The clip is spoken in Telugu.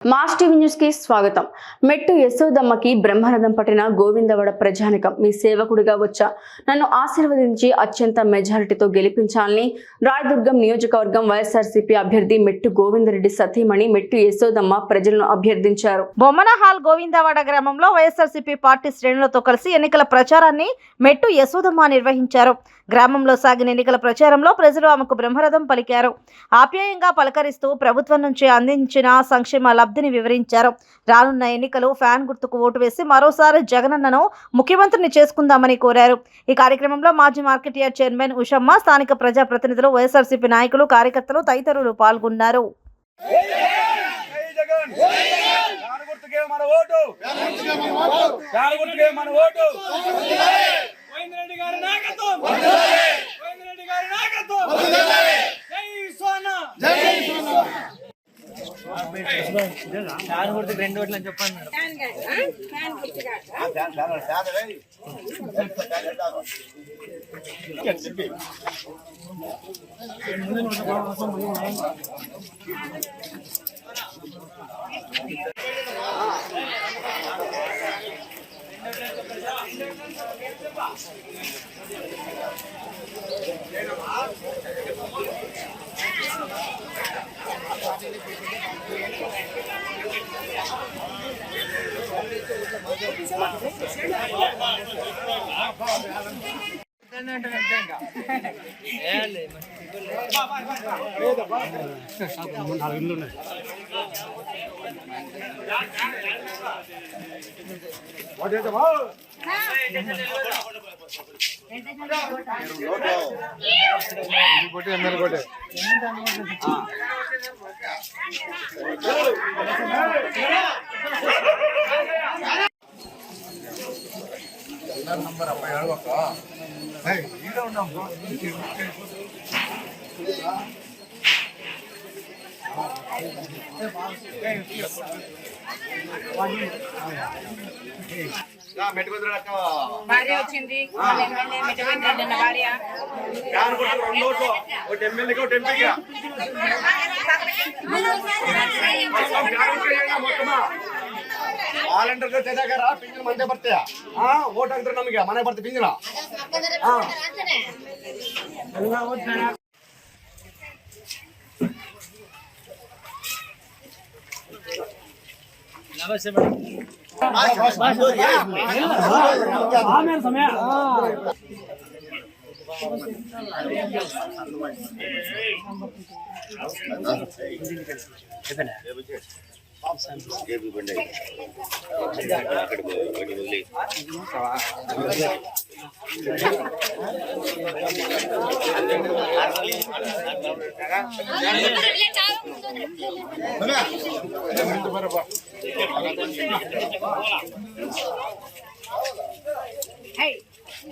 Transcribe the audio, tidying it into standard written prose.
మాస్ టీవీ న్యూస్ కి స్వాగతం. మెట్టు యశోదమ్మకి బ్రహ్మరథం పట్టిన గోవిందవాడ ప్రజానికం మీ సేవకుడిగా వచ్చా, నన్ను ఆశీర్వదించి అత్యంత మెజారిటీతో గెలిపించాలని రాయదుర్గం నియోజకవర్గం వైఎస్ఆర్సీపీ అభ్యర్థి మెట్టు గోవిందరెడ్డి సతీమణి మెట్టు యశోదమ్మ ప్రజలను అభ్యర్థించారు. బొమ్మనహాల్ గోవిందవాడ గ్రామంలో వైఎస్ఆర్సీపీ పార్టీ శ్రేణులతో కలిసి ఎన్నికల ప్రచారాన్ని మెట్టు యశోదమ్మ నిర్వహించారు. గ్రామంలో సాగిన ఎన్నికల ప్రచారంలో ప్రజలు ఆమెకు బ్రహ్మరథం పలికారు. ఆప్యాయంగా పలకరిస్తూ ప్రభుత్వం నుంచి అందించిన సంక్షేమ లబ్ధిని వివరించారు. రానున్న ఎన్నికలు ఫ్యాన్ గుర్తుకు ఓటు వేసి మరోసారి జగనన్నను ముఖ్యమంత్రిని చేసుకుందామని కోరారు. ఈ కార్యక్రమంలో మాజీ మార్కెట్ యార్డ్ చైర్మన్ ఉషమ్మ, స్థానిక ప్రజాప్రతినిధులు, వైఎస్ఆర్సీపీ నాయకులు, కార్యకర్తలు తదితరులు పాల్గొన్నారు. భార్య వచ్చింది. ವಾಲಂಟಿಯರ್ ತೆಗೆದಾಗಾರ ಪಿಂಜನ್ ಮಂದೆ ಬರ್ತೀಯ ಓಟ್ ಹಾಕ್ತಾರೆ ನಮಗೆ ಮನೆ ಬರ್ತೀವಿ ಪಿಂಜನ ನಮಸ್ತೆ ಮೇಡಮ್. ಸಮಯ Hey.